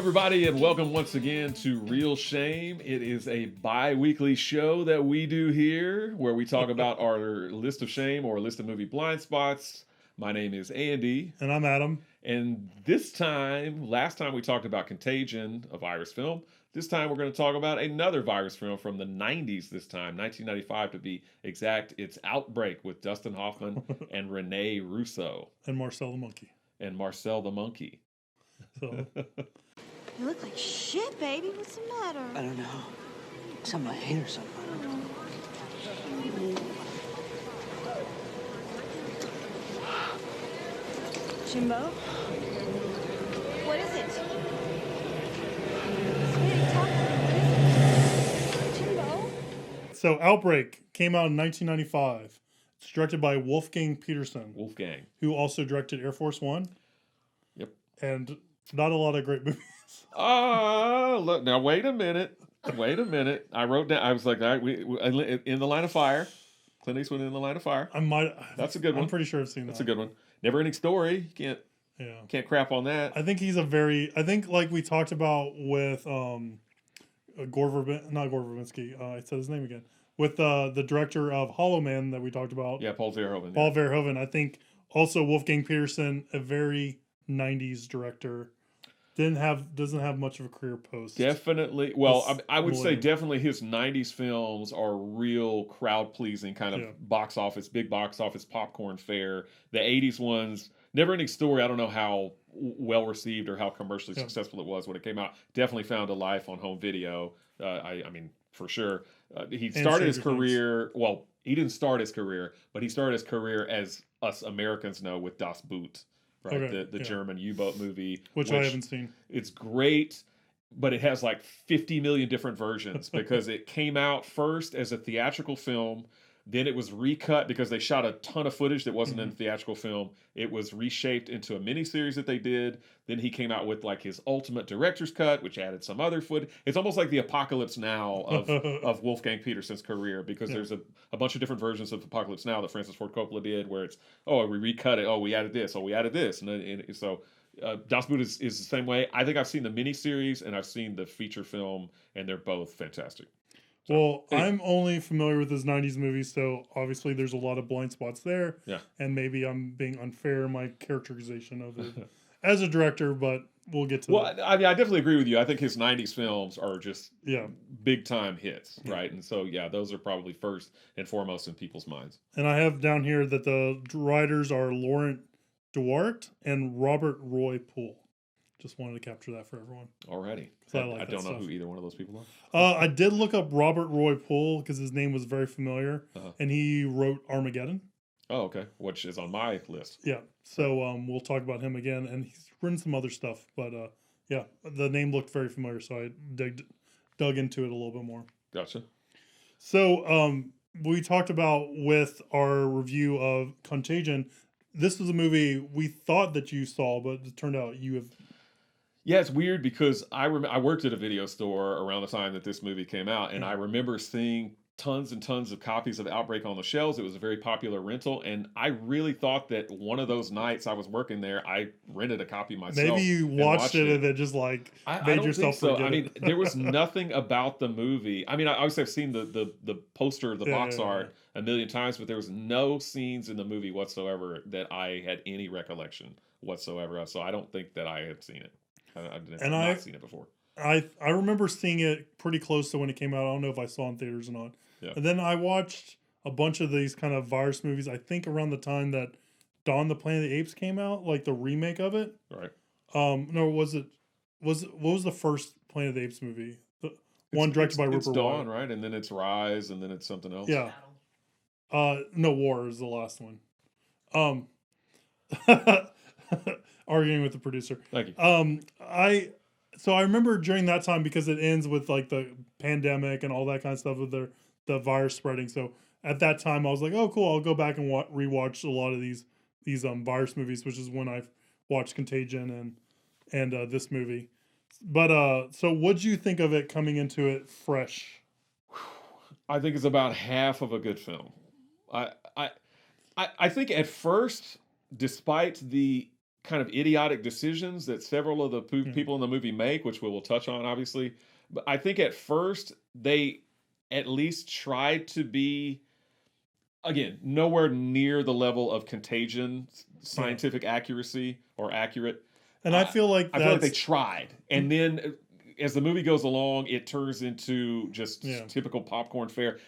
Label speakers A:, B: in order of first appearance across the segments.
A: everybody, and welcome once again to Real Shame. It is a bi-weekly show that we do here where we talk about our list of shame or list of movie blind spots. My name is Andy.
B: And I'm Adam.
A: And last time we talked about Contagion, a virus film. This time we're going to talk about another virus film from the 90s this time, 1995 to be exact. It's Outbreak with Dustin Hoffman and Rene Russo.
B: And Marcel the Monkey.
A: And Marcel the Monkey.
B: So...
C: You look like shit, baby. What's the matter?
D: I don't know. Something I hate or something.
C: Jimbo? What is it? Sweetie, talk to me. What is it? Jimbo?
B: So Outbreak came out in 1995. It's directed by Wolfgang Peterson.
A: Wolfgang.
B: Who also directed Air Force One.
A: Yep.
B: And not a lot of great movies.
A: Look, now wait a minute. I wrote down, I was like, In the Line of Fire. Clint Eastwood in The Line of Fire. That's a good one.
B: I'm pretty sure I've seen that.
A: That's a good one. Never Ending Story. You can't crap on that.
B: I think like we talked about with Not Gore Verbinski. I said his name again. With the director of Hollow Man that we talked about.
A: Yeah, Paul Verhoeven.
B: Paul Verhoeven. I think also Wolfgang Peterson, a very 90s director. Doesn't have much of a career post.
A: Definitely. Well, I would say definitely his 90s films are real crowd pleasing kind of big box office popcorn fare. The 80s ones, Never Ending Story, I don't know how well received or how commercially successful it was when it came out. Definitely found a life on home video. I mean, for sure. He started his career, well, he didn't start his career, but he started his career as us Americans know with Das Boot. Right, okay, the German U-boat movie.
B: Which I haven't seen.
A: It's great, but it has like 50 million different versions because it came out first as a theatrical film. Then it was recut because they shot a ton of footage that wasn't in the theatrical film. It was reshaped into a miniseries that they did. Then he came out with like his ultimate director's cut, which added some other footage. It's almost like the Apocalypse Now of Wolfgang Peterson's career because there's a bunch of different versions of Apocalypse Now that Francis Ford Coppola did where it's, we recut it. Oh, we added this. Oh, we added this. And so Das Boot is the same way. I think I've seen the miniseries and I've seen the feature film, and they're both fantastic.
B: Well, I'm only familiar with his 90s movies, so obviously there's a lot of blind spots there.
A: Yeah.
B: And maybe I'm being unfair in my characterization of it as a director, but we'll get to that.
A: Well, I mean, I definitely agree with you. I think his 90s films are just big-time hits, right? And so, those are probably first and foremost in people's minds.
B: And I have down here that the writers are Laurent Thwart and Robert Roy Poole. Just wanted to capture that for everyone.
A: Alrighty. I don't know who either one of those people
B: are. I did look up Robert Roy Poole because his name was very familiar, and he wrote Armageddon.
A: Oh, okay. Which is on my list.
B: Yeah. So we'll talk about him again, and he's written some other stuff, but the name looked very familiar, so I dug into it a little bit more.
A: Gotcha.
B: So we talked about with our review of Contagion. This was a movie we thought that you saw, but it turned out you have.
A: Yeah, it's weird because I worked at a video store around the time that this movie came out, and I remember seeing tons and tons of copies of Outbreak on the shelves. It was a very popular rental, and I really thought that one of those nights I was working there, I rented a copy myself.
B: Maybe you watched it and then just like made yourself forget.
A: I mean, there was nothing about the movie. I mean, obviously I've seen the poster, the box art a million times, but there was no scenes in the movie whatsoever that I had any recollection whatsoever. So I don't think that I had seen it. I've not seen it before.
B: I remember seeing it pretty close to when it came out. I don't know if I saw it in theaters or not.
A: Yeah.
B: And then I watched a bunch of these kind of virus movies, I think around the time that Dawn of the Planet of the Apes came out, like the remake of it.
A: Right.
B: No, what was the first Planet of the Apes movie? The one directed by Rupert
A: It's Dawn,
B: Wyatt.
A: right? And then it's Rise, and then it's something else.
B: Yeah. No, War is the last one. Arguing with the producer.
A: Thank you.
B: I remember during that time, because it ends with like the pandemic and all that kind of stuff with the virus spreading. So at that time I was like, oh cool, I'll go back and rewatch a lot of these virus movies, which is when I watched Contagion and this movie. But so what'd you think of it coming into it fresh?
A: I think it's about half of a good film. I think at first, despite the kind of idiotic decisions that several of the people in the movie make, which we will touch on, obviously. But I think at first they at least tried to be, again, nowhere near the level of Contagion scientific accuracy or accurate.
B: And I feel like
A: they tried, and then as the movie goes along, it turns into just typical popcorn fare.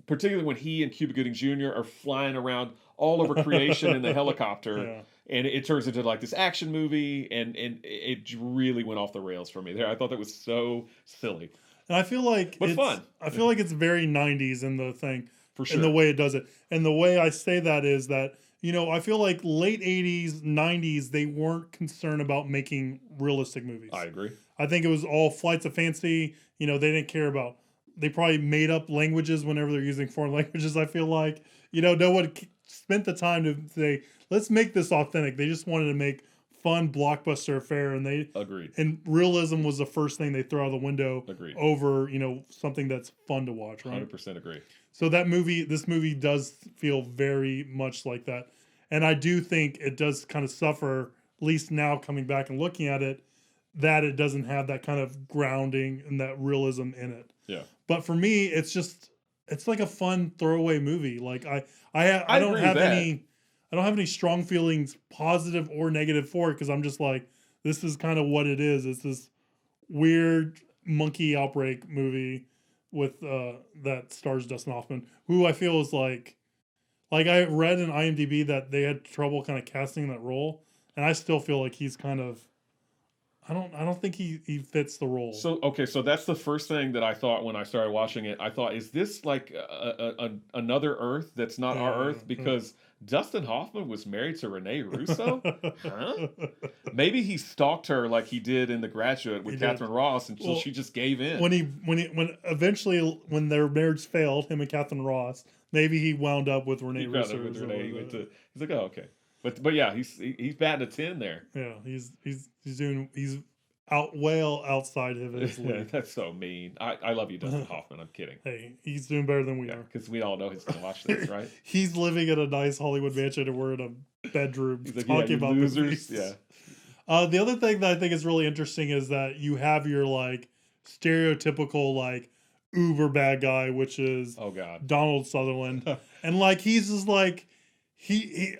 A: Particularly when he and Cuba Gooding Jr. are flying around all over creation in the helicopter, and it turns into like this action movie, and it really went off the rails for me there. I thought that was so silly,
B: and I feel like
A: but fun.
B: I feel like it's very 90s in the thing,
A: for sure,
B: in the way it does it, and the way I say that is that. I feel like late 80s, 90s, they weren't concerned about making realistic movies.
A: I agree.
B: I think it was all flights of fancy. They didn't care about, they probably made up languages whenever they're using foreign languages, I feel like. No one spent the time to say, let's make this authentic. They just wanted to make fun blockbuster affair, and they
A: agreed.
B: And realism was the first thing they throw out the window over, something that's fun to watch, right?
A: 100% agree.
B: So this movie does feel very much like that. And I do think it does kind of suffer, at least now coming back and looking at it, that it doesn't have that kind of grounding and that realism in it.
A: Yeah.
B: But for me, it's like a fun throwaway movie. Like I don't have any strong feelings, positive or negative, for it, because I'm just like, this is kind of what it is. It's this weird monkey outbreak movie with that stars Dustin Hoffman, who I feel is like I read in IMDb that they had trouble kind of casting that role, and I still feel like he's kind of, I don't think he fits the role.
A: So that's the first thing that I thought when I started watching it. I thought, is this like another Earth that's not our Earth? Because Dustin Hoffman was married to Rene Russo? Huh? Maybe he stalked her like he did in The Graduate with Catherine Ross, and so she just gave in.
B: When eventually their marriage failed, him and Catherine Ross, maybe he wound up with Rene Russo.
A: He's like, oh, okay. But yeah, he's batting a 10 there.
B: Yeah, he's outside of his league.
A: That's so mean. I love you, Dustin Hoffman. I'm kidding.
B: Hey, he's doing better than we are.
A: Because we all know he's going to watch this, right?
B: He's living in a nice Hollywood mansion, and we're in a bedroom talking about
A: losers.
B: Movies. Yeah. The other thing that I think is really interesting is that you have your like stereotypical like uber bad guy, which is Donald Sutherland, and like he's just like. He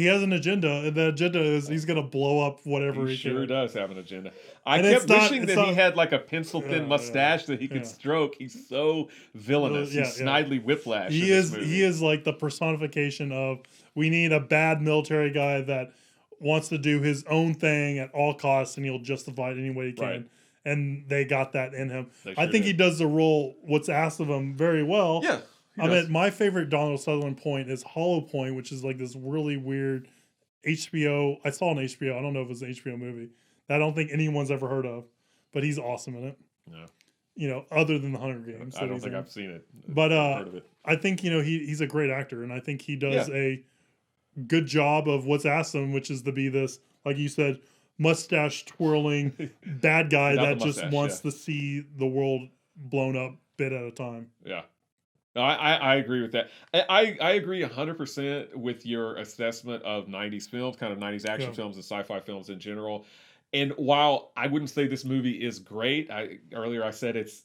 B: has an agenda, and the agenda is he's gonna blow up whatever he
A: sure
B: can.
A: does have an agenda. I kept wishing that he had like a pencil thin mustache that he could stroke. He's so villainous. He's Snidely Whiplash.
B: He is like the personification of, we need a bad military guy that wants to do his own thing at all costs, and he'll justify it any way he can. Right. And they got that in him. I think he does the role, what's asked of him, very well.
A: Yeah.
B: I mean, my favorite Donald Sutherland point is Hollow Point, which is like this really weird HBO. I saw an HBO. I don't know if it was an HBO movie that I don't think anyone's ever heard of, but he's awesome in it. Yeah. Other than the Hunger Games.
A: I don't think I've seen it.
B: But heard of it. I think he's a great actor, and I think he does a good job of what's asked him, which is to be this, like you said, mustache twirling bad guy that just wants to see the world blown up bit at a time.
A: Yeah. No, I agree with that. I agree 100% with your assessment of 90s films, kind of 90s action films and sci-fi films in general. And while I wouldn't say this movie is great, earlier I said it's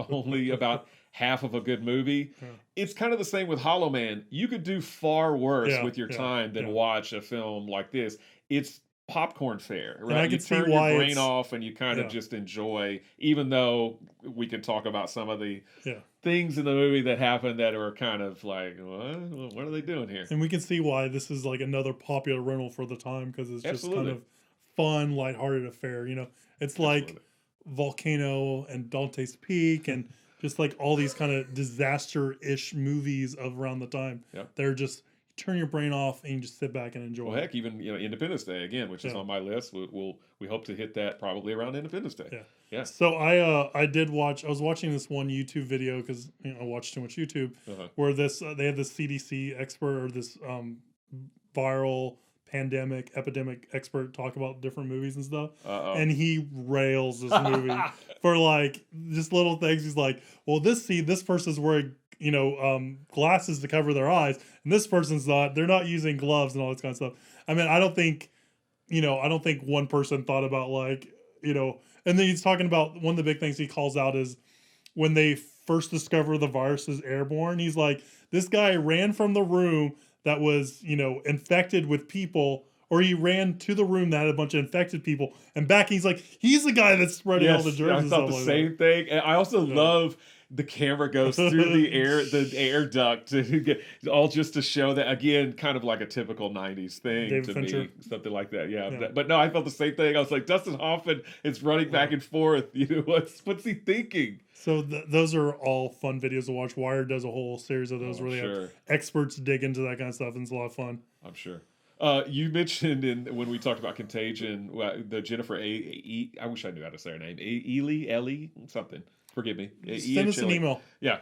A: only about half of a good movie. It's kind of the same with Hollow Man. You could do far worse with your time than watch a film like this. It's popcorn fare, right?
B: And I can
A: you turn
B: see why
A: your brain off and you kind of just enjoy, even though we can talk about some of the things in the movie that happen that are kind of like, what are they doing here?
B: And we can see why this is like another popular rental for the time, because it's just kind of fun, lighthearted affair. It's like Volcano and Dante's Peak and just like all these kind of disaster-ish movies of around the time. They're just, turn your brain off and you just sit back and enjoy.
A: Well, heck, even Independence Day again, which is on my list. We hope to hit that probably around Independence Day. Yeah.
B: So I did watch. I was watching this one YouTube video because I watch too much YouTube, where they had this CDC expert or this viral epidemic expert talk about different movies and stuff, and he rails this movie for like just little things. He's like, well, this person's wearing glasses to cover their eyes, and this person's not. They're not using gloves and all this kind of stuff. I mean, I don't think you know, I don't think one person thought about like, you know, and then he's talking about one of the big things he calls out is when they first discover the virus is airborne. He's like, this guy ran from the room that was, you know, infected with people, or he ran to the room that had a bunch of infected people and back. He's like, he's the guy that's spreading all the germs.
A: I
B: and
A: thought
B: stuff
A: the
B: like
A: same thing. And I also love the camera goes through the air duct to get all just to show that, again, kind of like a typical 90s thing
B: David
A: to
B: Fincher.
A: me, something like that. Yeah. But no, I felt the same thing. I was like, Dustin Hoffman is running back and forth. You know, what's he thinking?
B: So those are all fun videos to watch. Wired does a whole series of those where they have experts dig into that kind of stuff, and it's a lot of fun.
A: I'm sure. You mentioned when we talked about Contagion, the Jennifer I wish I knew how to say her name. Ellie, something. Forgive me.
B: Send us an email.
A: Yeah,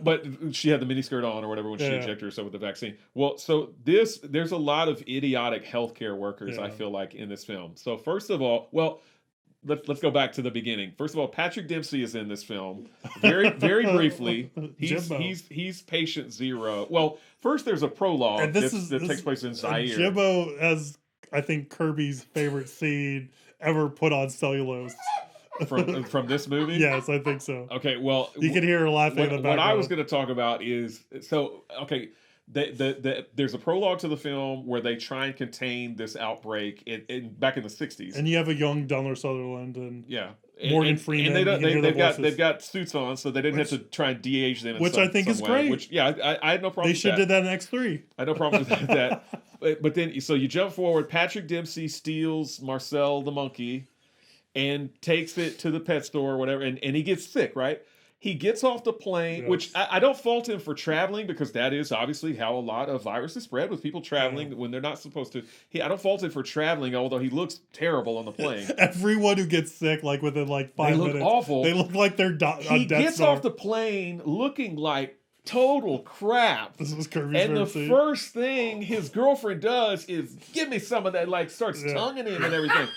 A: but she had the miniskirt on or whatever when she injected herself with the vaccine. Well, so there's a lot of idiotic healthcare workers, I feel like, in this film. So first of all, let's go back to the beginning. First of all, Patrick Dempsey is in this film. Very briefly. He's patient zero. Well, first there's a prologue that takes place in Zaire.
B: Jimbo has, I think, Kirby's favorite scene ever put on cellulose.
A: From this movie?
B: Yes, I think so.
A: Okay, well,
B: you can hear her laughing in the background.
A: What I was going to talk about is there's a prologue to the film where they try and contain this outbreak back in the 60s.
B: And you have a young Donald Sutherland and Morgan Freeman.
A: And they've got suits on, so they didn't have to try and de-age them.
B: Which I think is great.
A: Which I had no problem.
B: They should have did that in X3.
A: I had no problem with that. But then, so you jump forward. Patrick Dempsey steals Marcel the monkey and takes it to the pet store or whatever, and he gets sick, right? He gets off the plane, which I don't fault him for traveling, because that is obviously how a lot of viruses spread, with people traveling when they're not supposed to. I don't fault him for traveling, although he looks terrible on the plane.
B: Everyone who gets sick, like within like 5 minutes,
A: they look awful.
B: They look like they're
A: He gets off the plane looking like total crap.
B: This was Kirby's
A: and the first thing his girlfriend does is give me some of that, like starts tonguing him and everything.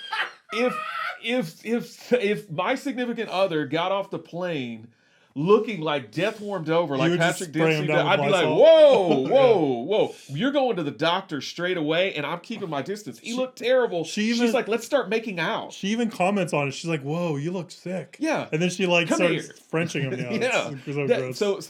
A: If my significant other got off the plane looking like death warmed over, like Patrick Dempsey did, I'd be like, whoa, you're going to the doctor straight away, and I'm keeping my distance. He looked terrible. She's like, let's start making out.
B: She even comments on it. She's like, whoa, you look sick.
A: Yeah.
B: And then she like starts Frenching him down.
A: So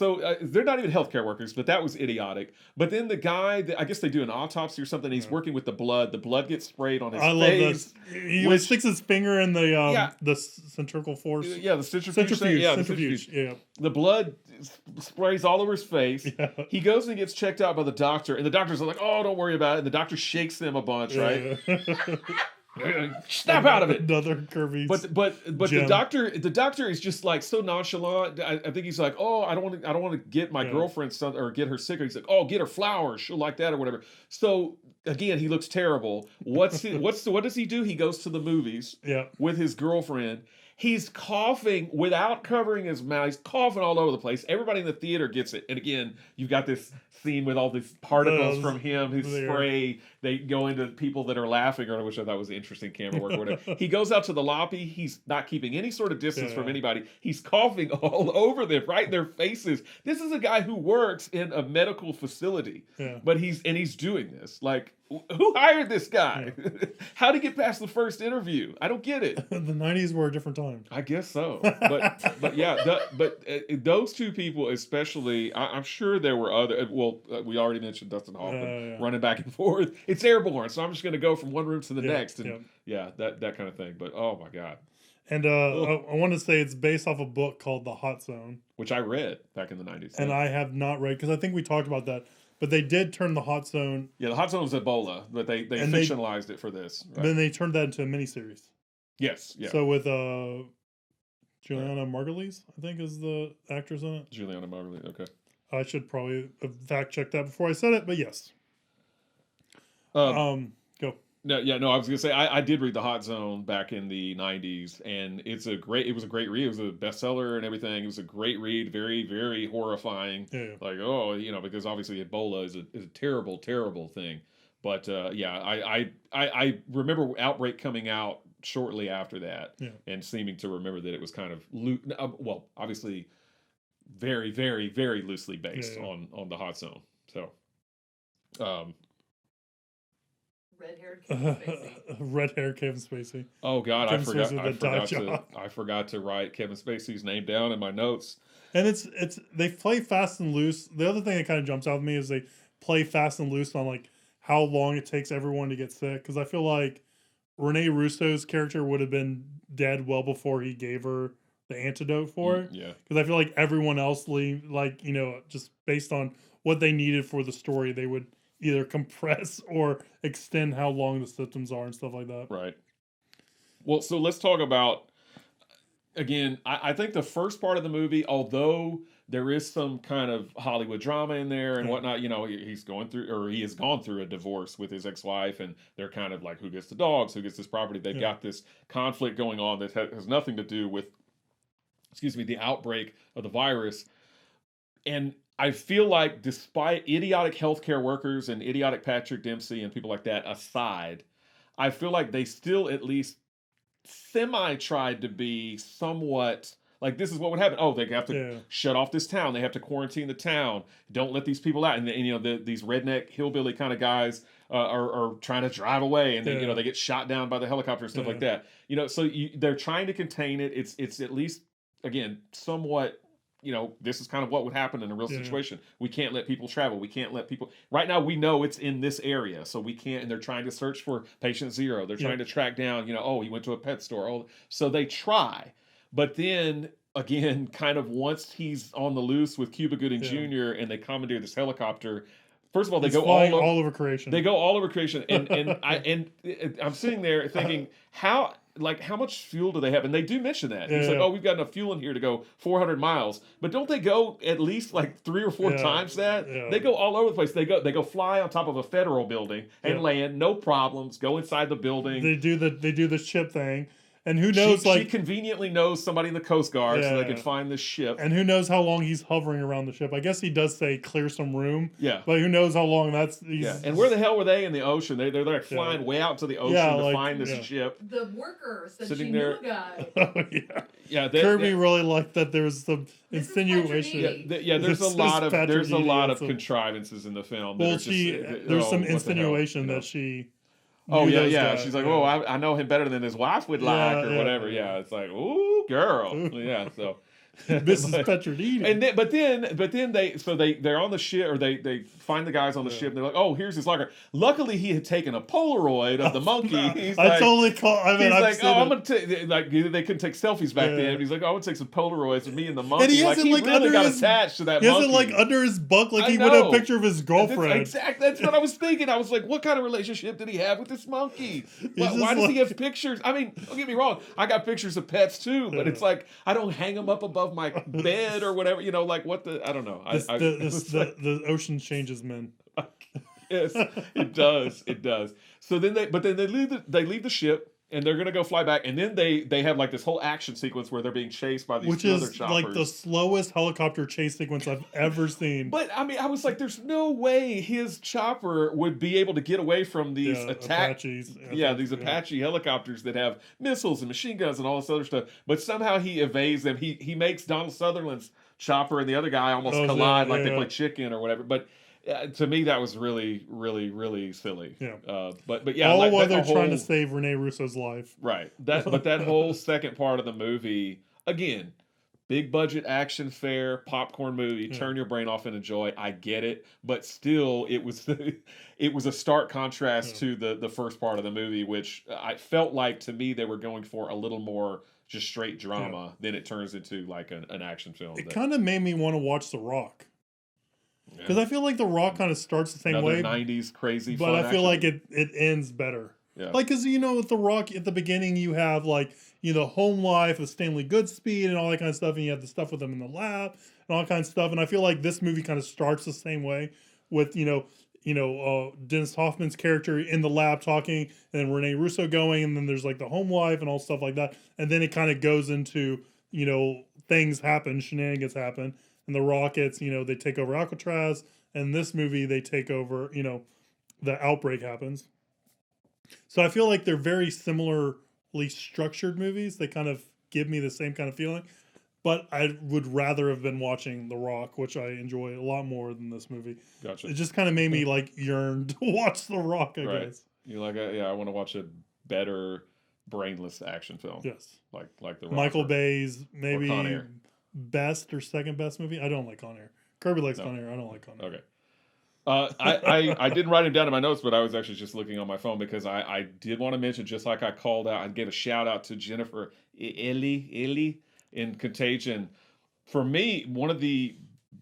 A: they're not even healthcare workers, but that was idiotic. But then the guy, I guess they do an autopsy or something, he's working with the blood. The blood gets sprayed on his face. I love this.
B: He sticks his finger in the centrifugal force.
A: Yeah, the centrifuge.
B: Yeah.
A: The blood sprays all over his face. Yeah. He goes and gets checked out by the doctor, and the doctor's like, "Oh, don't worry about it." And the doctor shakes them a bunch, right? Snap out of it.
B: Another Kirby.
A: But the doctor is just like so nonchalant. I think he's like, "Oh, I don't want to get my girlfriend something or get her sick." Or he's like, "Oh, get her flowers. She'll like that or whatever." So again, he looks terrible. What does he do? He goes to the movies with his girlfriend. He's coughing without covering his mouth. He's coughing all over the place. Everybody in the theater gets it. And again, you've got this scene with all these particles from him, his spray. They go into people that are laughing, which I thought was interesting camera work or whatever. He goes out to the lobby. He's not keeping any sort of distance from anybody. He's coughing all over them, right in their faces. This is a guy who works in a medical facility, but he's doing this. Like, who hired this guy? How did he get past the first interview? I don't get it.
B: The 90s were a different time.
A: I guess so. But yeah, those two people especially, I'm sure there were other, we already mentioned Dustin Hoffman running back and forth. It's airborne, so I'm just going to go from one room to the next. And that kind of thing. But oh my God.
B: And I want to say it's based off a book called The Hot Zone,
A: which I read back in the 90s.
B: And I have not read, because I think we talked about that. But they did turn the Hot Zone.
A: Yeah, the Hot Zone was Ebola, but they fictionalized it for this. Right?
B: Then they turned that into a miniseries.
A: Yes, yeah.
B: So with Juliana Margulies, I think is the actress in it.
A: Juliana Margulies, okay.
B: I should probably fact check that before I said it, but yes. Go.
A: No, I was gonna say I did read The Hot Zone back in the 90s, and it was a great read. It was a bestseller and everything. It was a great read, very, very horrifying. Yeah. Like, because obviously Ebola is a terrible, terrible thing. But I remember Outbreak coming out shortly after that, and seeming to remember that it was kind of obviously very, very, very loosely based on The Hot Zone. So
E: Red-haired Kevin Spacey.
B: Red-haired Kevin Spacey.
A: Oh God,
B: Kevin Spacey with a dye job.
A: I forgot to write Kevin Spacey's name down in my notes.
B: And it's they play fast and loose. The other thing that kind of jumps out at me is they play fast and loose on like how long it takes everyone to get sick. Because I feel like Rene Russo's character would have been dead well before he gave her the antidote for it.
A: Yeah.
B: Because I feel like everyone else, just based on what they needed for the story, they would either compress or extend how long the symptoms are and stuff like that.
A: Right. Well, so let's talk about, again, I think the first part of the movie, although there is some kind of Hollywood drama in there and whatnot, he's going through, or he has gone through a divorce with his ex-wife, and they're kind of like, who gets the dogs, who gets this property? They've got this conflict going on that has nothing to do with, the outbreak of the virus. And I feel like despite idiotic healthcare workers and idiotic Patrick Dempsey and people like that aside, I feel like they still at least tried to be somewhat like, this is what would happen. Oh, they have to shut off this town. They have to quarantine the town. Don't let these people out. And these redneck hillbilly kind of guys are trying to drive away, and they get shot down by the helicopter and stuff like that. So they're trying to contain it. It's at least, again, somewhat. This is kind of what would happen in a real situation. We can't let people travel. We can't let people... Right now, we know it's in this area, so we can't... And they're trying to search for patient zero. They're trying to track down, he went to a pet store. Oh, so they try. But then, again, kind of once he's on the loose with Cuba Gooding Jr. and they commandeer this helicopter... First of all, they go all over creation. They go all over creation, and I'm sitting there thinking, how much fuel do they have? And they do mention that. He's like, oh, we've got enough fuel in here to go 400 miles. But don't they go at least like 3 or 4 times that? Yeah. They go all over the place. They go fly on top of a federal building and land, no problems. Go inside the building.
B: They do the ship thing. And who knows,
A: she conveniently knows somebody in the Coast Guard so they can find this ship.
B: And who knows how long he's hovering around the ship. I guess he does say clear some room.
A: Yeah.
B: But who knows how long that's...
A: And where the hell were they in the ocean? They're like flying way out to the ocean to find this ship.
E: The worker said
A: sitting
E: she
A: there.
E: knew a guy.
B: Oh, yeah. Yeah, Kirby really liked that there was some insinuation.
A: There's a lot of contrivances in the film.
B: Well, there's some insinuation that she...
A: Oh, yeah. She's like, oh, I know him better than his wife would like, or whatever. Yeah, it's like, ooh, girl. Yeah, so...
B: Mrs. Petrodini.
A: And then they're on the ship, or they find the guys on the ship, and they're like, oh, here's his locker. Luckily, he had taken a Polaroid of the monkey. He's
B: totally call. I mean,
A: he's like, oh, I'm gonna take, like, they couldn't take selfies back then. He's like, oh, I'm gonna take some Polaroids of me and the monkey. And he really got attached to that monkey.
B: He has it under his bunk, like he would have a picture of his girlfriend.
A: Exactly. That's what I was thinking. I was like, what kind of relationship did he have with this monkey? Why does he have pictures? I mean, don't get me wrong. I got pictures of pets too, but it's like, I don't hang them up above my bed or whatever, like what the, I don't know.
B: The ocean changes men.
A: Yes, it does. So then they leave the ship, and they're gonna go fly back, and then they have like this whole action sequence where they're being chased by these other choppers. Which is
B: like the slowest helicopter chase sequence I've ever seen.
A: But I mean, I was like, there's no way his chopper would be able to get away from these
B: Apaches.
A: These Apache helicopters that have missiles and machine guns and all this other stuff. But somehow he evades them. He makes Donald Sutherland's chopper and the other guy almost collide like they play chicken or whatever. But to me, that was really, really, really silly.
B: Yeah.
A: But yeah,
B: all while they're trying to save Rene Russo's life.
A: Right. But that whole second part of the movie, again, big budget action fair popcorn movie. Turn your brain off and enjoy. I get it, but still, it was a stark contrast to the first part of the movie, which I felt like, to me, they were going for a little more just straight drama. Then it turns into like an action film.
B: It kind of made me want to watch The Rock. Because I feel like The Rock kind of starts the same way.
A: 90s crazy
B: but I feel like it ends better.
A: Yeah.
B: Like, because, with The Rock, at the beginning, you have, like, home life with Stanley Goodspeed and all that kind of stuff, and you have the stuff with him in the lab and all that kind of stuff. And I feel like this movie kind of starts the same way with, Dennis Hoffman's character in the lab talking, and then Rene Russo going, and then there's, like, the home life and all stuff like that. And then it kind of goes into, things happen, shenanigans happen. And the Rockets, they take over Alcatraz. And this movie, they take over, the outbreak happens. So I feel like they're very similarly structured movies. They kind of give me the same kind of feeling. But I would rather have been watching The Rock, which I enjoy a lot more than this movie.
A: Gotcha.
B: It just kind of made me, yearn to watch The Rock, I guess.
A: You're like, I want to watch a better brainless action film.
B: Yes.
A: Like the
B: Michael
A: Rocker.
B: Bay's maybe
A: Con Air.
B: best or second best movie. I don't like Con Air. Kirby likes
A: No.
B: Con Air. I don't like Con Air.
A: Okay. I didn't write him down in my notes, but I was actually just looking on my phone because I did want to mention, just like I called out, I gave a shout out to Jennifer Illy in Contagion. For me, one of the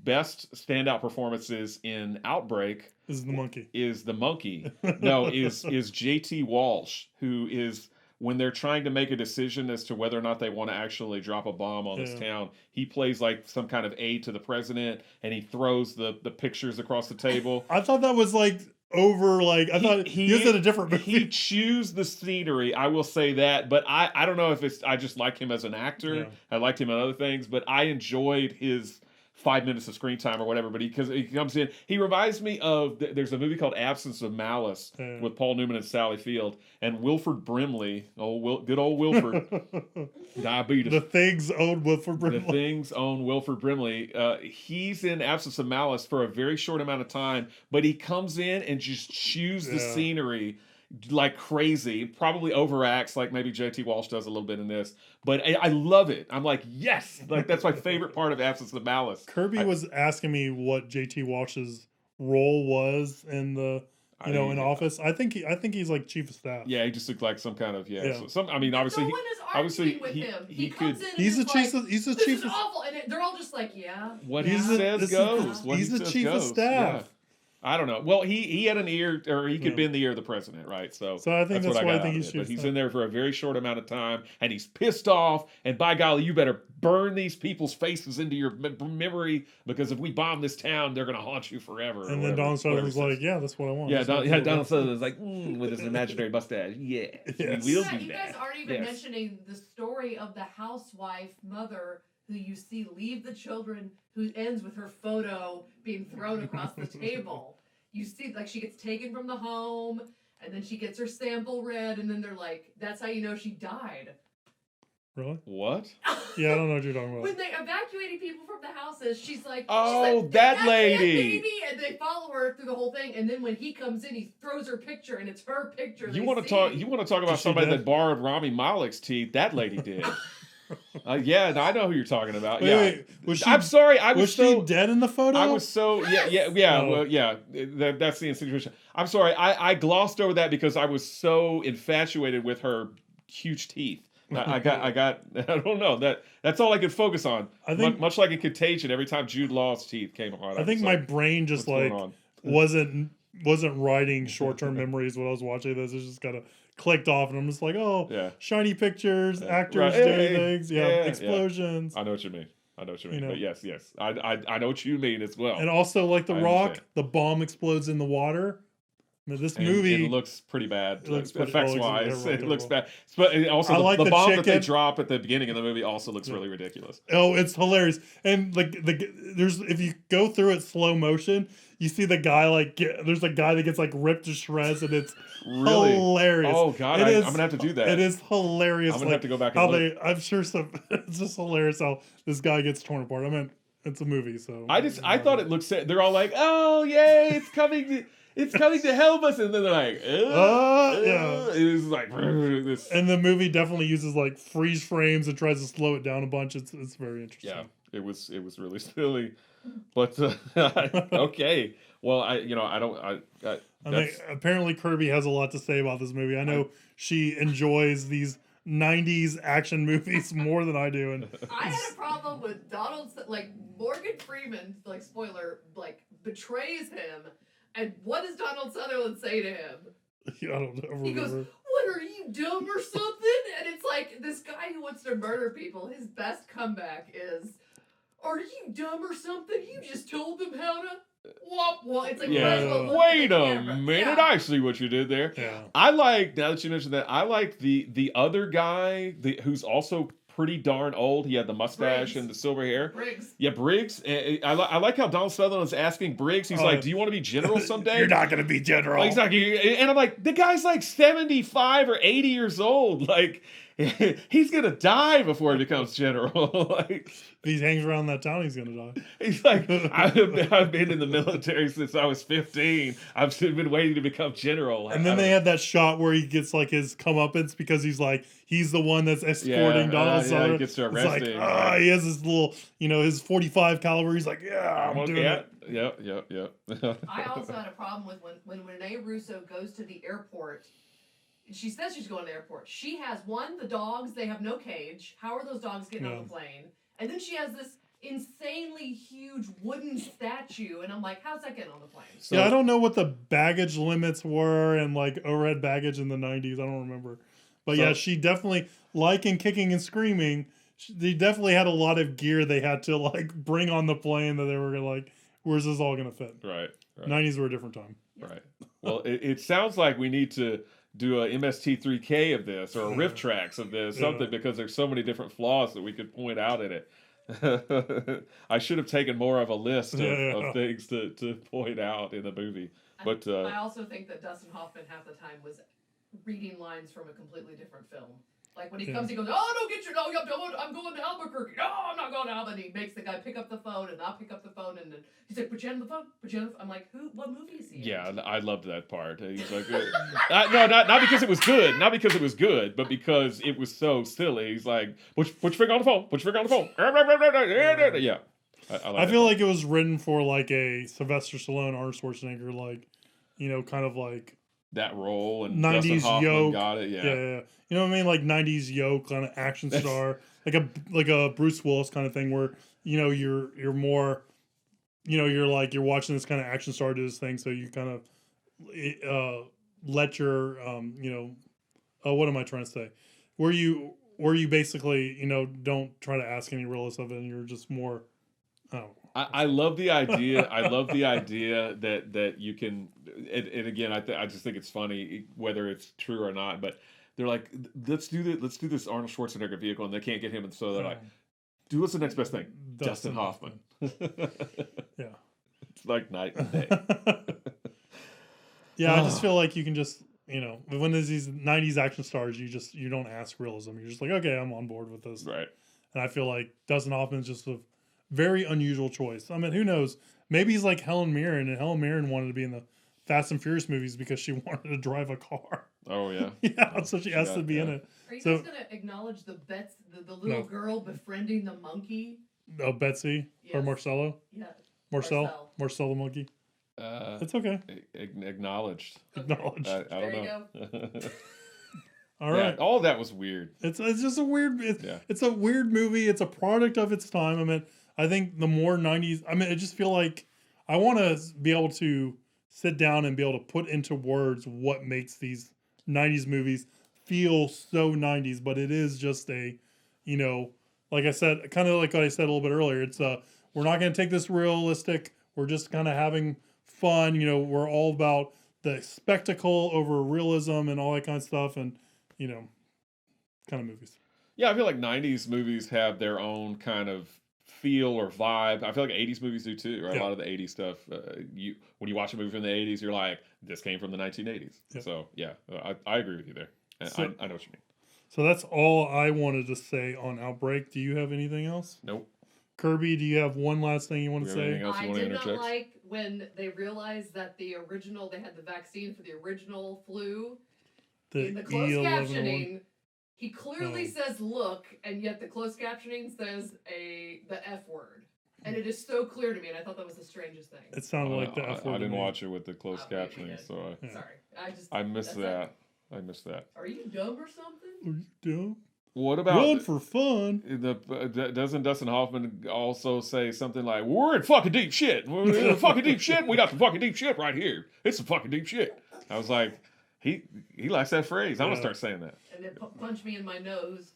A: best standout performances in Outbreak
B: This is the monkey.
A: is the monkey. No, is J.T. Walsh, who is, when they're trying to make a decision as to whether or not they want to actually drop a bomb on this town, he plays like some kind of aide to the president, and he throws the pictures across the table.
B: I thought that was like over, like, I thought he was in a different movie.
A: He chews the scenery, I will say that, but I don't know if it's, I just like him as an actor.
B: Yeah.
A: I liked him in other things, but I enjoyed his 5 minutes of screen time or whatever, but because he comes in, he reminds me of, there's a movie called Absence of Malice with Paul Newman and Sally Field, and Wilford Brimley, good old Wilford, diabetes.
B: The Thing's own Wilford Brimley.
A: The Thing's own Wilford Brimley. He's in Absence of Malice for a very short amount of time, but he comes in and just chews the scenery like crazy. Probably overacts like maybe J.T. Walsh does a little bit in this, but I love it. I'm like, yes, like that's my favorite part of Absence of Malice.
B: Kirby was asking me what J.T. Walsh's role was in the in Office. I think he's like chief of staff.
A: Yeah, he just looked like some kind of
B: Yeah.
A: So I mean, obviously,
E: no one is
A: obviously
E: arguing with him.
A: he
E: comes
A: could.
E: in and
B: He's the
E: is
B: chief.
E: like,
B: He's the
E: this
B: chief.
E: is
B: Of,
E: awful, and they're all just like, yeah.
A: What
E: yeah.
A: he says
B: this is-
A: goes. What
B: he's
A: he
B: the
A: says
B: chief of
A: goes.
B: staff.
A: Yeah. I don't know. Well, he had an ear, or he could be in the ear of the president, right? So
B: I think that's
A: what
B: why I
A: got
B: think
A: out
B: he's
A: of it.
B: chief
A: But he's
B: staff.
A: in there for a very short amount of time, and he's pissed off. And by golly, you better burn these people's faces into your memory, because if we bomb this town, they're going to haunt you forever.
B: And then Donald Sutherland's like, "Yeah, that's what I want."
A: Yeah,
B: That's what
A: Donald Sutherland's like, with his imaginary mustache. Yeah,
B: Yes.
A: we will do
E: You guys
A: that.
E: aren't even
A: Yes.
E: mentioning the story of the housewife mother who you see leave the children, who ends with her photo being thrown across the table. You see, like, she gets taken from the home, and then she gets her sample read, and then they're like, that's how you know she died.
B: Really?
A: What?
B: Yeah, I don't know what you're talking about.
E: When they evacuating people from the houses, she's like,
A: Oh, that
E: "That's
A: lady."
E: it, baby," and they follow her through the whole thing. And then when he comes in, he throws her picture, and it's her picture.
A: You want to talk? You want to talk about
B: Is she
A: somebody
B: dead?
A: that borrowed Rami Malek's teeth? That lady did. Yeah, no, I know who you're talking about.
B: Wait, was she?
A: I'm sorry. I
B: was
A: was
B: she dead in the photo?
A: I was so yeah.
B: Oh.
A: Well, yeah. That's the situation. I'm sorry. I glossed over that because I was so infatuated with her huge teeth. I got. I don't know. That's all I could focus on.
B: I think-
A: much like in Contagion, every time Jude Law's teeth came on,
B: I think my brain just
A: what's
B: like
A: going on?
B: wasn't writing short-term memories when I was watching this. It just kind of clicked off, and I'm just like, oh,
A: Yeah.
B: shiny pictures, actors
A: Right.
B: doing
A: Hey,
B: things,
A: yeah.
B: explosions,
A: I know what you mean.
B: You know.
A: But yes. I know what you mean as well.
B: and also like The
A: I
B: Rock,
A: understand.
B: the bomb explodes in the water. I mean, this
A: And
B: movie
A: it looks pretty bad.
B: It looks pretty-
A: effects
B: oh,
A: wise,
B: yeah,
A: it looks
B: right.
A: bad. But also,
B: I like
A: the
B: the
A: bomb that they
B: chicken.
A: drop at the beginning of the movie also looks really ridiculous.
B: Oh, it's hilarious. And like there's if you go through it slow motion, you see the guy there's a guy that gets like ripped to shreds, and it's
A: Really?
B: hilarious.
A: Oh God,
B: It
A: I'm
B: is-
A: gonna have to do that.
B: It is hilarious.
A: I'm gonna have to go back and
B: how
A: look.
B: I'm sure it's just hilarious how this guy gets torn apart. I mean, it's a movie, so
A: I thought it looked. They're all like, "Oh yay, it's coming! It's coming to help us!" And then they're like,
B: yeah.
A: It was like this.
B: And the movie definitely uses like freeze frames and tries to slow it down a bunch. It's very interesting.
A: Yeah, it was really silly, but okay. Well, I
B: mean, apparently Kirby has a lot to say about this movie. I know she enjoys these 90s action movies more than I do, and
E: I had a problem with Morgan Freeman, spoiler, betrays him. And what does Donald Sutherland say to him?
B: I don't know.
E: He goes, "What are you, dumb or something?" And it's like, this guy who wants to murder people, his best comeback is, "Are you dumb or something? You just told them how to womp womp." It's like, you might as well look
A: Wait
E: at the
A: a
E: camera.
A: minute,
E: Yeah.
A: I see what you did there.
B: Yeah.
A: I like, now that you mentioned that, I like the other guy who's also pretty darn old. He had the mustache
E: Briggs.
A: and the silver hair.
E: Briggs.
A: Yeah, Briggs. I like how Donald Sutherland's asking Briggs. He's like, "Do you want to be general someday?"
B: You're not gonna be general.
A: Like, he's like, and I'm like, the guy's like 75 or 80 years old. Like, he's gonna die before he becomes general. Like,
B: If he hangs around that town, he's gonna die.
A: he's like, I've been in the military since I was 15. I've been waiting to become general.
B: And then they had that shot where he gets like his comeuppance because he's the one that's escorting Donald Sutherland.
A: He gets to arrest
B: it's like,
A: him.
B: he has his little, his 45 caliber. He's like, I'm doing it.
A: Yep.
E: I also had a problem with when Rene Russo goes to the airport. She says she's going to the airport. She has the dogs, they have no cage. How are those dogs getting on the plane? And then she has this insanely huge wooden statue, and I'm like, how's that getting on the plane?
B: So, I don't know what the baggage limits were and like overhead baggage in the 90s. I don't remember. But she definitely, like in Kicking and Screaming, they definitely had a lot of gear they had to like bring on the plane that they were gonna like, where's this all gonna fit?
A: Right.
B: 90s were a different time.
A: Right. Well, it sounds like we need to do a MST3K of this or a riff tracks of this, something, because there's so many different flaws that we could point out in it. I should have taken more of a list of things to point out in the movie. But
E: I also think that Dustin Hoffman half the time was reading lines from a completely different film. Like when he comes, he goes, I'm going to Albuquerque. No, I'm not going to Albuquerque. He makes the guy pick up the phone and not pick up the phone. And then he's like, put you on the phone. I'm like, what movie is he in?
A: Yeah, I loved that part. He's like, no, not because it was good. Not because it was good, but because it was so silly. He's like, put your finger on the phone. Put your finger on the phone. Yeah.
B: I feel like it was written for like a Sylvester Stallone, Arnold Schwarzenegger, like, kind of like
A: that role, and
B: 90s
A: Dustin Hoffman
B: yoke.
A: got it.
B: Yeah. You know what I mean? Like 90s yoke kind of action star, like a Bruce Willis kind of thing, where you're more, you're watching this kind of action star do this thing, so you kind of let your what am I trying to say? Where you basically don't try to ask any realist of it, and you're just more.
A: I love the idea. I love the idea that you can, and again, I just think it's funny whether it's true or not, but they're like, let's do this Arnold Schwarzenegger vehicle, and they can't get him, and so they're like, what's the next best thing? Dustin Hoffman.
B: Yeah,
A: it's like night and day.
B: Yeah, I just feel like you can just when there's these 90s action stars, you don't ask realism. You're just like, okay, I'm on board with this,
A: right?
B: And I feel like Dustin Hoffman's just a very unusual choice. I mean, who knows? Maybe he's like Helen Mirren, and Helen Mirren wanted to be in the Fast and Furious movies because she wanted to drive a car.
A: Oh yeah,
B: yeah. So she has to be in it.
E: Are you guys gonna acknowledge the little girl befriending the monkey?
B: Oh, Betsy or Marcello?
E: Yeah,
B: Marcel the monkey. It's okay.
A: Acknowledged.
B: Acknowledged.
A: I don't know.
B: All right.
A: Yeah, all that was weird.
B: It's just a weird. It's a weird movie. It's a product of its time. I mean, I think the more 90s. I mean, I just feel like I want to be able to sit down and be able to put into words what makes these 90s movies feel so 90s. But it is just a, like I said, kind of like what I said a little bit earlier. It's we're not going to take this realistic. We're just kind of having fun. We're all about the spectacle over realism and all that kind of stuff. And kind of movies.
A: Yeah, I feel like 90s movies have their own kind of feel or vibe. I feel like 80s movies do too, right? Yeah. A lot of the 80s stuff. When you watch a movie from the 80s, you're like, this came from the 1980s. Yeah. So, yeah, I agree with you there. I know what you mean.
B: So that's all I wanted to say on Outbreak. Do you have anything else?
A: Nope.
B: Kirby, do you have one last thing you want to say?
E: I did not like when they realized that they had the vaccine for the original flu. In the closed captioning, he clearly says "look," and yet the closed captioning says the F word, and it is so clear to me. And I thought that was the strangest thing.
B: It sounded like the F word.
A: I didn't watch it with the closed captioning, so
E: sorry.
A: I missed that. I missed that.
E: Are you dumb or something?
B: Are you dumb?
A: What about
B: run for fun?
A: Doesn't Dustin Hoffman also say something like, "We're in fucking deep shit. We're in fucking deep shit. We got some fucking deep shit right here. It's some fucking deep shit." I was like. He likes that phrase. I'm gonna start saying that.
E: And then punch me in my nose.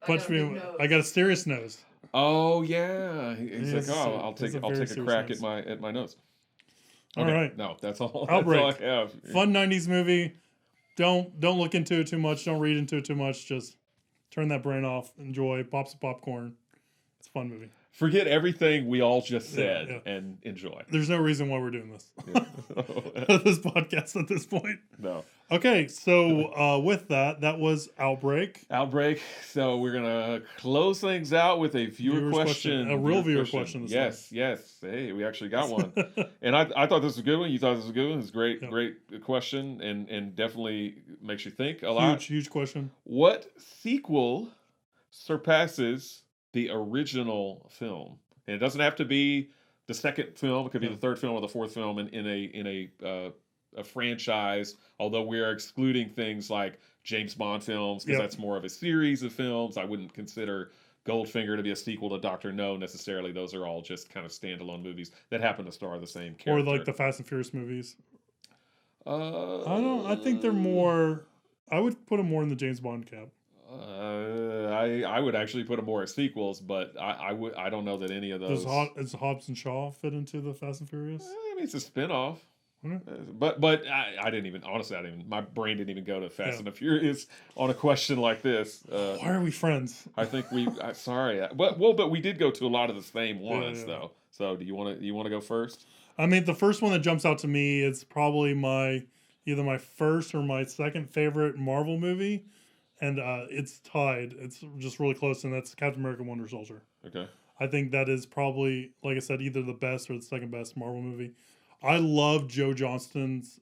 B: Punch me. I got a serious nose.
A: Oh yeah. He's like, I'll take a crack nose. at my nose. Okay.
B: All right.
A: No, that's all.
B: Outbreak.
A: That's all I have.
B: Fun 90s movie. Don't look into it too much. Don't read into it too much. Just turn that brain off. Enjoy. Pop some popcorn. It's a fun movie.
A: Forget everything we all just said and enjoy.
B: There's no reason why we're doing this. This podcast at this point.
A: No.
B: Okay, so with that was Outbreak.
A: Outbreak. So we're gonna close things out with a viewer
B: Viewer's question. A real viewer question this
A: Yes, yes. Hey, we actually got one.
B: time.
A: And I thought this was a good one. You thought this was a good one. It's a great,
B: Yep.
A: great question, and definitely makes you think a lot.
B: Huge question.
A: What sequel surpasses the original film? And it doesn't have to be the second film. It could be
B: Yeah.
A: the third film or the fourth film in a franchise. Although we are excluding things like James Bond films because
B: Yep.
A: that's more of a series of films. I wouldn't consider Goldfinger to be a sequel to Doctor No necessarily. Those are all just kind of standalone movies that happen to star the same
B: Or
A: character.
B: like the Fast and Furious movies.
A: I
B: I think they're more. I would put them more in the James Bond camp.
A: I would actually put them more as sequels, but I don't know that any of those.
B: Does Hobbs and Shaw fit into the Fast and Furious?
A: I mean, it's a spinoff.
B: Okay.
A: But I didn't even, honestly, my brain didn't even go to Fast
B: Yeah.
A: and the Furious on a question like this.
B: Why are we friends?
A: I think sorry, but we did go to a lot of the same ones
B: yeah.
A: though. So do you want to go first?
B: I mean, the first one that jumps out to me is probably either my first or my second favorite Marvel movie, and it's tied. It's just really close, and that's Captain America: Winter Soldier.
A: Okay.
B: I think that is probably, like I said, either the best or the second best Marvel movie. I love Joe Johnston's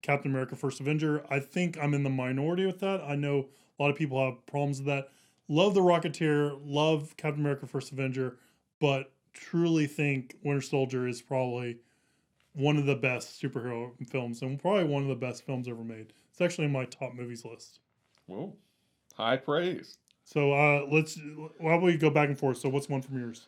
B: Captain America: First Avenger. I think I'm in the minority with that. I know a lot of people have problems with that. Love the Rocketeer, love Captain America: First Avenger, but truly think Winter Soldier is probably one of the best superhero films and probably one of the best films ever made. It's actually in my top movies list.
A: Whoa, high praise.
B: So why don't we go back and forth? So what's one from yours?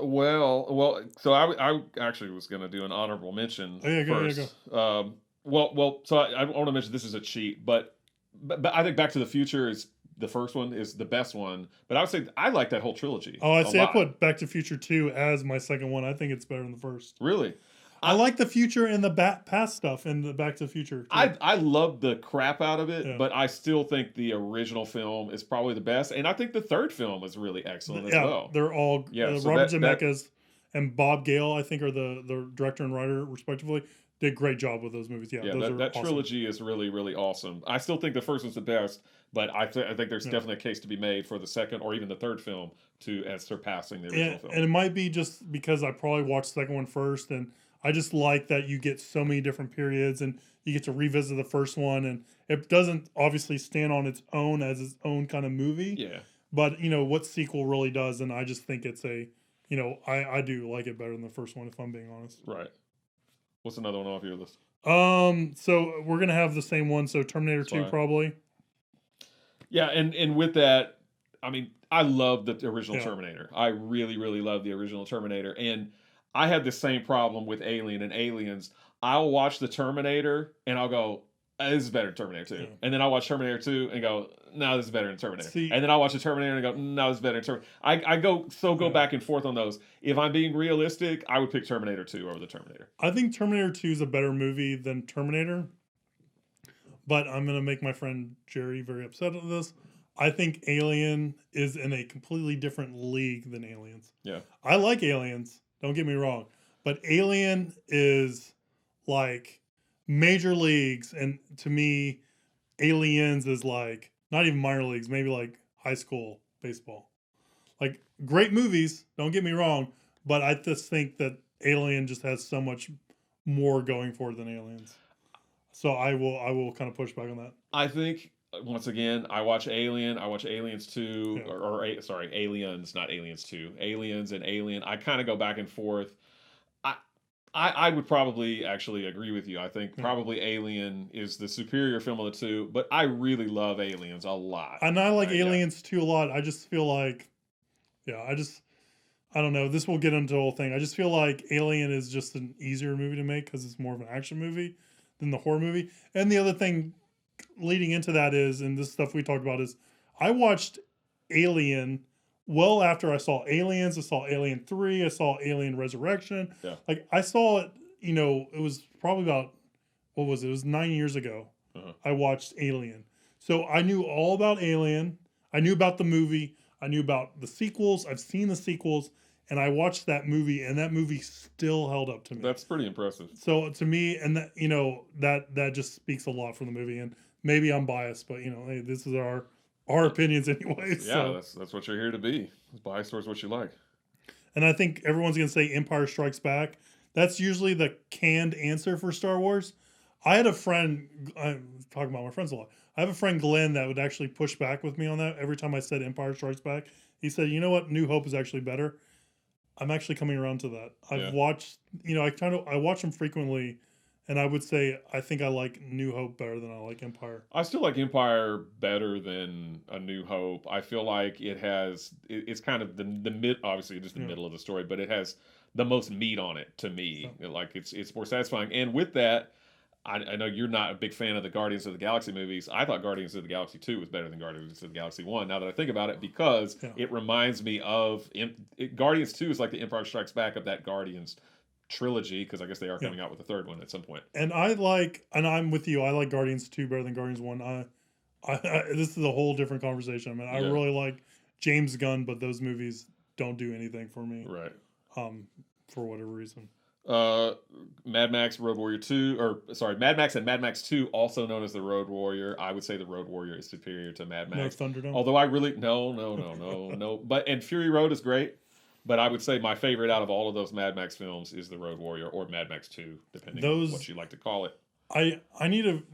A: Well. So I actually was going to do an honorable mention first. So I want to mention this is a cheat, but I think Back to the Future is the first one is the best one. But I would say I like that whole trilogy.
B: Oh, I'd say
A: lot.
B: I put Back to the Future 2 as my second one. I think it's better than the first.
A: Really?
B: I like the future and the past stuff in the Back to the Future.
A: I love the crap out of it,
B: Yeah.
A: but I still think the original film is probably the best, and I think the third film is really excellent as well.
B: They're all
A: So
B: Robert Zemeckis and Bob Gale, I think, are the director and writer respectively. Did a great job with those movies. Yeah, those
A: that
B: awesome.
A: trilogy is really, really awesome. I still think the first one's the best, but I think there's definitely a case to be made for the second or even the third film as surpassing the original film.
B: And it might be just because I probably watched the second one first, and I just like that you get so many different periods and you get to revisit the first one, and it doesn't obviously stand on its own as its own kind of movie.
A: Yeah.
B: But what sequel really does, and I just think it's I do like it better than the first one if I'm being honest.
A: Right. What's another one off your list?
B: So we're gonna have the same one. So Terminator 2 probably.
A: Yeah, and with that, I mean, I love the original
B: Yeah.
A: Terminator. I really, really love the original Terminator, and I had the same problem with Alien and Aliens. I'll watch the Terminator and I'll go, this is better than Terminator 2.
B: Yeah.
A: And then I'll watch Terminator 2 and go, no, this is better than Terminator.
B: See-
A: And then I'll watch the Terminator and go, no, this is better than Terminator. I go back and forth on those. If I'm being realistic, I would pick Terminator 2 over the Terminator.
B: I think Terminator 2 is a better movie than Terminator. But I'm going to make my friend Jerry very upset at this. I think Alien is in a completely different league than Aliens.
A: Yeah.
B: I like Aliens, don't get me wrong. But Alien is like major leagues. And to me, Aliens is like not even minor leagues, maybe like high school baseball. Like great movies, don't get me wrong. But I just think that Alien just has so much more going for it than Aliens. So I will kind of push back on that.
A: I think once again, I watch Alien. I watch Aliens 2,
B: Yeah.
A: sorry, Aliens, not Aliens 2. Aliens and Alien. I kind of go back and forth. I would probably actually agree with you. I think probably Alien is the superior film of the two, but I really love Aliens a lot.
B: And I like Aliens too a lot. I just feel like, I don't know. This will get into the whole thing. I just feel like Alien is just an easier movie to make because it's more of an action movie than the horror movie. And the other thing leading into that is, and this stuff we talked about, is I watched Alien well after I saw Aliens. I saw Alien 3. I saw Alien Resurrection.
A: Yeah.
B: Like I saw it, it was probably about, what was it? It was 9 years ago.
A: Uh-huh.
B: I watched Alien. So I knew all about Alien. I knew about the movie. I knew about the sequels. I've seen the sequels. and I watched that movie, and that movie still held up to me.
A: That's pretty impressive.
B: So to me, and that, you know, that just speaks a lot from the movie. And maybe I'm biased, but you know, hey, this is our opinions anyway.
A: Yeah,
B: So.
A: that's what you're here to be. Bias towards what you like.
B: And I think everyone's gonna say Empire Strikes Back. That's usually the canned answer for Star Wars. I had a friend, I'm talking about my friends a lot. I have a friend, Glenn, that would actually push back with me on that every time I said Empire Strikes Back. He said, you know what? New Hope is actually better. I'm actually coming around to that. I've watched, you know, I watch them frequently, and I would say I think I like New Hope better than I like Empire.
A: I still like Empire better than A New Hope. I feel like it's kind of the mid, obviously just the middle of the story, but it has the most meat on it to me. Like it's more satisfying. And with that, I know you're not a big fan of the Guardians of the Galaxy movies. I thought Guardians of the Galaxy 2 was better than Guardians of the Galaxy 1, now that I think about it, because it reminds me of... Guardians 2 is like the Empire Strikes Back of that Guardians trilogy, because I guess they are coming out with a third one at some point.
B: And I'm with you, I like Guardians 2 better than Guardians 1. This is a whole different conversation. I mean, I really like James Gunn, but those movies don't do anything for me.
A: Right.
B: For whatever reason.
A: Mad Max Road Warrior 2, Mad Max and Mad Max 2, also known as the Road Warrior. I would say the Road Warrior is superior to Mad Max.
B: No Thunderdome?
A: Although I really no. And Fury Road is great, but I would say my favorite out of all of those Mad Max films is the Road Warrior or Mad Max 2, depending on what you like to call it.
B: I need to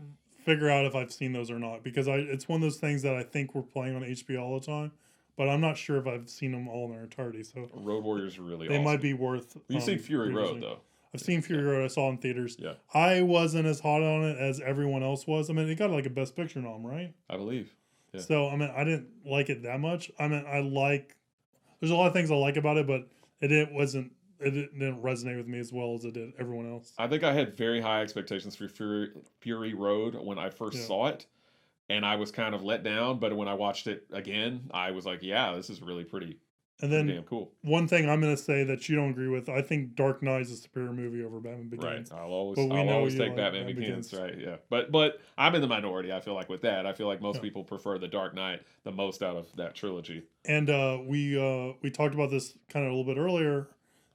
B: figure out if I've seen those or not, because it's one of those things that I think we're playing on HBO all the time. But I'm not sure if I've seen them all in their entirety. So
A: Road Warrior's really
B: they
A: awesome.
B: might be worth.
A: You've seen Fury Road, though.
B: I've seen Fury Road. I saw it in theaters.
A: Yeah.
B: I wasn't as hot on it as everyone else was. I mean, it got like a Best Picture nom, right?
A: I believe. Yeah.
B: So I mean, I didn't like it that much. I mean, there's a lot of things I like about it, but it didn't resonate with me as well as it did everyone else.
A: I think I had very high expectations for Fury Road when I first saw it. And I was kind of let down, but when I watched it again, I was like, yeah, this is really pretty damn cool.
B: One thing I'm going to say that you don't agree with, I think Dark Knight is a superior movie over Batman Begins.
A: Right. I'll always take Batman Begins, right? Yeah. But I'm in the minority, I feel like, with that. I feel like most people prefer the Dark Knight the most out of that trilogy.
B: And we talked about this kind of a little bit earlier,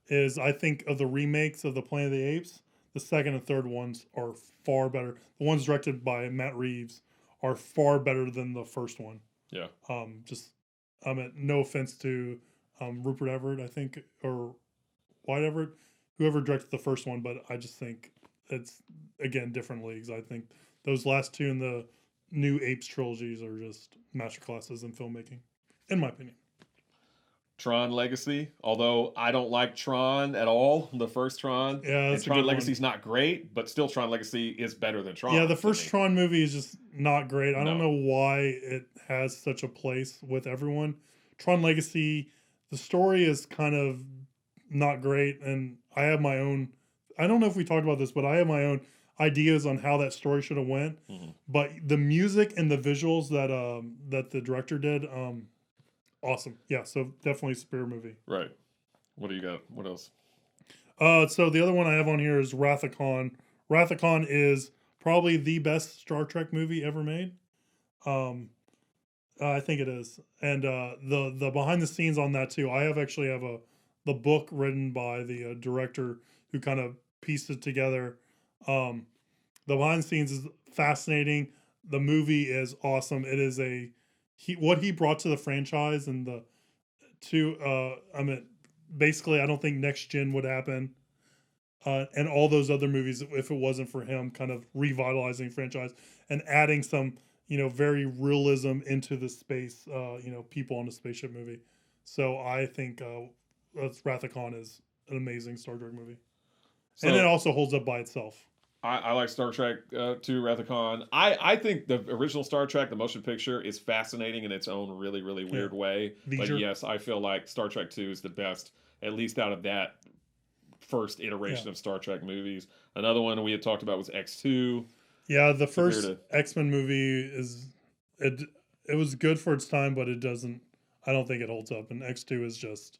B: is I think of the remakes of the Planet of the Apes, the second and third ones are far better. The ones directed by Matt Reeves are far better than the first one.
A: Yeah.
B: No offense to Rupert Everett, I think, or White Everett, whoever directed the first one, but I just think it's, again, different leagues. I think those last two in the new Apes trilogies are just masterclasses in filmmaking, in my opinion.
A: Tron Legacy, although I don't like Tron at all, the first Tron.
B: Yeah,
A: and Tron Legacy's not great, but still Tron Legacy is better than Tron.
B: Yeah, the first Tron movie is just not great. I don't know why it has such a place with everyone. Tron Legacy, the story is kind of not great, and I have my own, I don't know if we talked about this, but I have my own ideas on how that story should have went. Mm-hmm. But the music and the visuals that the director did, awesome. Yeah, so definitely a superior movie.
A: Right. What do you got? What else?
B: So the other one I have on here is Wrath of Khan. Wrath of Khan is probably the best Star Trek movie ever made. I think it is. And the behind the scenes on that too. I actually have the book written by the director who kind of pieced it together. The behind the scenes is fascinating. The movie is awesome. It is what he brought to the franchise and basically I don't think Next Gen would happen. And all those other movies, if it wasn't for him kind of revitalizing franchise and adding some, very realism into the space, people on the spaceship movie. So I think Wrath of Khan is an amazing Star Trek movie. So, and it also holds up by itself.
A: I like Star Trek 2, Wrath of Khan. I think the original Star Trek, the motion picture, is fascinating in its own really, really weird way. But yes, I feel like Star Trek 2 is the best, at least out of that first iteration of Star Trek movies. Another one we had talked about was X2.
B: Yeah, the first X-Men movie it was good for its time, but I don't think it holds up. And X2 is just,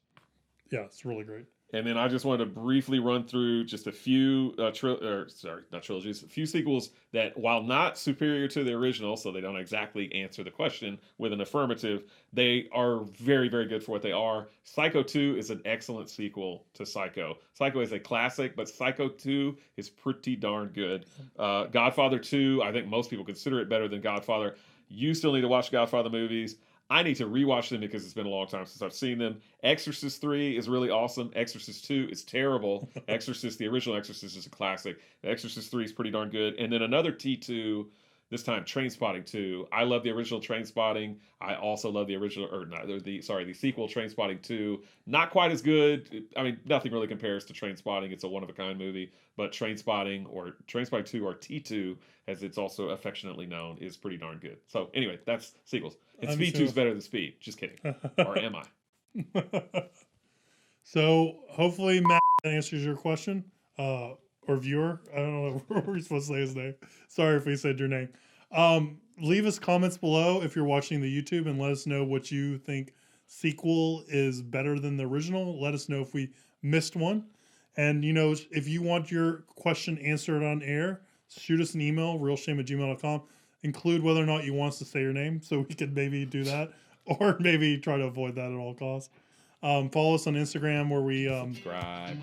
B: it's really great.
A: And then I just wanted to briefly run through just a few, not trilogies, a few sequels that, while not superior to the original, so they don't exactly answer the question with an affirmative, they are very, very good for what they are. Psycho 2 is an excellent sequel to Psycho. Psycho is a classic, but Psycho 2 is pretty darn good. Godfather 2, I think most people consider it better than Godfather. You still need to watch Godfather movies. I need to rewatch them because it's been a long time since I've seen them. Exorcist 3 is really awesome. Exorcist 2 is terrible. The original Exorcist is a classic. The Exorcist 3 is pretty darn good. And then another T2, this time Trainspotting 2. I love the original Trainspotting. I also love the original, the sequel Trainspotting 2. Not quite as good. I mean, nothing really compares to Trainspotting. It's a one-of-a-kind movie. But Trainspotting 2 or T2, as it's also affectionately known, is pretty darn good. So anyway, that's sequels. And Speed 2 is better than Speed. Just kidding. Or am I?
B: So hopefully Matt answers your question. Or viewer. I don't know what we're supposed to say his name. Sorry if we said your name. Leave us comments below if you're watching the YouTube and let us know what you think sequel is better than the original. Let us know if we missed one. And, if you want your question answered on air, shoot us an email, realshame@gmail.com. Include whether or not you want us to say your name so we could maybe do that or maybe try to avoid that at all costs. Follow us on Instagram where we...
A: Subscribe.